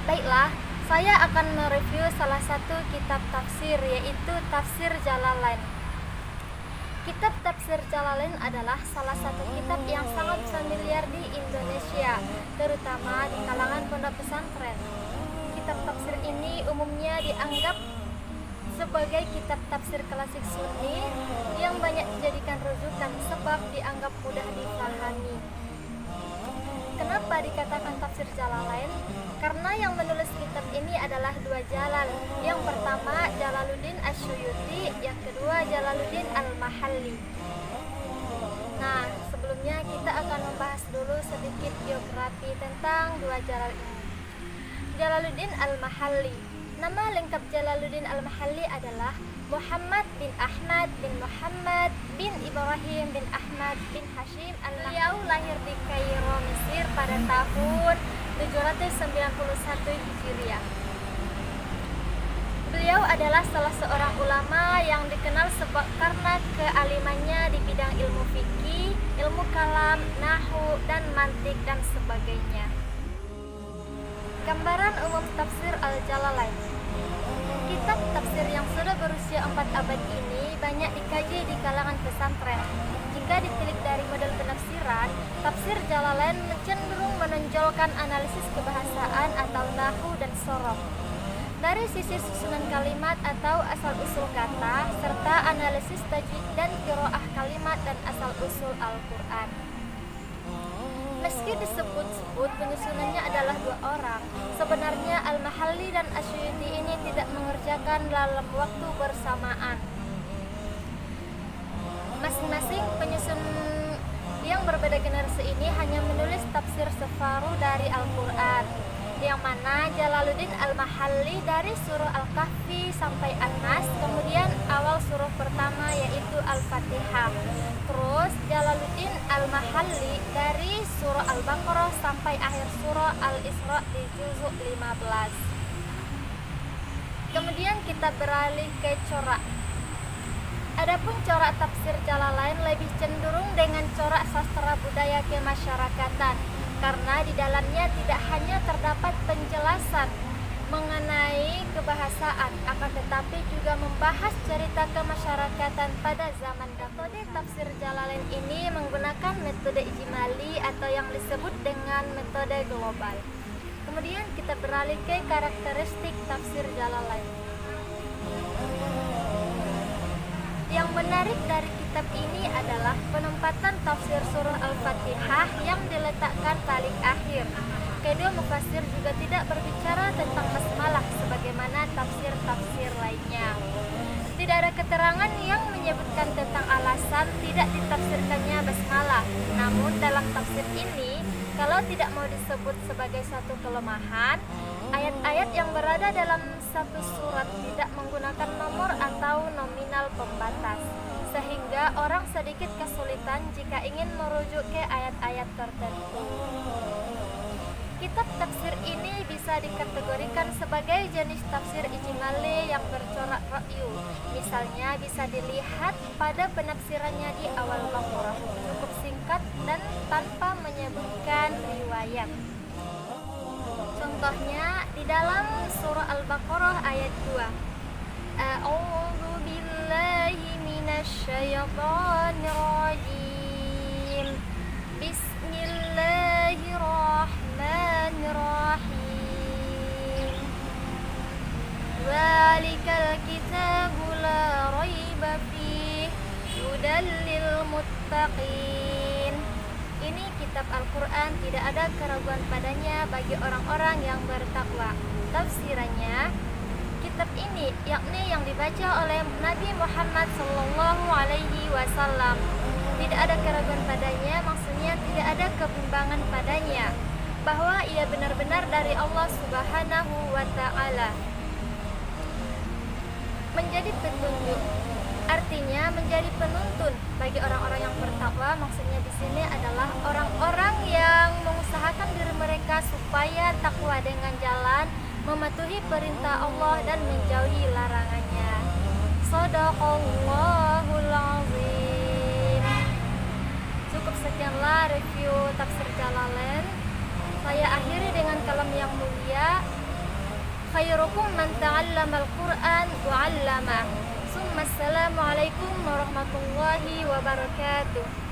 Baiklah, saya akan mereview salah satu kitab tafsir, yaitu Tafsir Jalalain. Kitab Tafsir Jalalain adalah salah satu kitab yang sangat familiar di Indonesia, terutama di kalangan pondok pesantren. Kitab tafsir ini umumnya dianggap sebagai kitab tafsir klasik Sunni yang banyak dijadikan rujukan sebab dianggap mudah dipahami. Kenapa dikatakan tafsir Jalalain? Karena yang menulis kitab ini adalah dua Jalal. Yang pertama Jalaluddin Asyuyuti, yang kedua Jalaluddin Al-Mahalli. Nah, sebelumnya kita akan membahas dulu sedikit biografi tentang dua Jalal ini. Jalaluddin Al-Mahalli. Nama lengkap Jalaluddin Al-Mahalli adalah Muhammad bin Ahmad bin Muhammad bin Ibrahim bin Ahmad bin Hashim al-Mahalli. Beliau lahir di Kairo, Mesir pada tahun 791 Hijriah. Beliau adalah salah seorang ulama yang dikenal karena kealimannya di bidang ilmu fikih, ilmu kalam, nahwu, dan mantik, dan sebagainya. Gambaran umum tafsir Al-Jalalain. Kitab tafsir yang sudah berusia 4 abad ini banyak dikaji di kalangan pesantren. Jika ditilik dari model penafsiran, tafsir Jalalain cenderung menonjolkan analisis kebahasaan atau nahwu dan sorof. Dari sisi susunan kalimat atau asal-usul kata, serta analisis tajwid dan qiraah kalimat dan asal-usul Al-Quran. Meski disebut-sebut penyusunannya adalah dua orang, sebenarnya Al-Mahalli dan Asyuyuti ini tidak mengerjakan dalam waktu bersamaan. Masing-masing penyusun yang berbeda generasi ini hanya menulis tafsir separuh dari Al-Quran, yang mana Jalaluddin Al-Mahalli dari surah Al-Kahfi sampai An-Nas, kemudian awal surah pertama yaitu Al-Fatihah. Terus Jalaluddin Al-Mahalli dari surah Al-Baqarah sampai akhir surah Al-Isra di juzuk 15. Kemudian kita beralih ke corak. Adapun corak tafsir Jalalain lebih cenderung dengan corak sastra budaya kemasyarakatan, karena di dalamnya tidak hanya terdapat penjelasan mengenai kebahasaan, akan tetapi juga membahas cerita kemasyarakatan pada zaman dahulu. Metode tafsir Jalalain ini menggunakan metode ijmali atau yang disebut dengan metode global. Kemudian kita beralih ke karakteristik tafsir Jalalain. Yang menarik dari kitab ini adalah penempatan tafsir surah Al-Fatihah yang diletakkan paling akhir. Kedua mufassir juga tidak berbicara tentang basmalah sebagaimana tafsir-tafsir lainnya. Tidak ada keterangan yang menyebutkan tentang alasan tidak ditafsirkannya basmalah. Namun dalam tafsir ini, kalau tidak mau disebut sebagai satu kelemahan, ayat-ayat yang berada dalam satu surat tidak menggunakan nomor atau nominal pembatas, sehingga orang sedikit kesulitan jika ingin merujuk ke ayat-ayat tertentu. Kitab tafsir ini bisa dikategorikan sebagai jenis tafsir ijmali yang bercorak ra'yu. Misalnya bisa dilihat pada penafsirannya di awal Baqarah, cukup singkat dan tanpa menyebutkan riwayat. Contohnya di dalam surah Al-Baqarah ayat 2. A'udzu billahi minasyaitonir rajim. Bismillahirrahmanirrahim. Dzalikal kitabu la raiba fihi hudal lil muttaqin. Ini kitab Al-Quran, tidak ada keraguan padanya bagi orang-orang yang bertakwa. Tafsirannya, kitab ini yakni yang dibaca oleh Nabi Muhammad SAW. Tidak ada keraguan padanya, maksudnya tidak ada kebimbangan padanya, bahwa ia benar-benar dari Allah Subhanahu wa Ta'ala. Menjadi petunjuk, artinya menjadi penuntun bagi orang-orang yang bertakwa. Maksudnya di sini adalah orang-orang yang mengusahakan diri mereka supaya takwa dengan jalan mematuhi perintah Allah dan menjauhi larangannya. Shadaqallahul azim. Cukup sekianlah review tafsir Jalalain. Saya akhiri dengan kalam yang mulia. khairukum man ta'allamal Qur'an wa 'allamah. Assalamualaikum warahmatullahi wabarakatuh.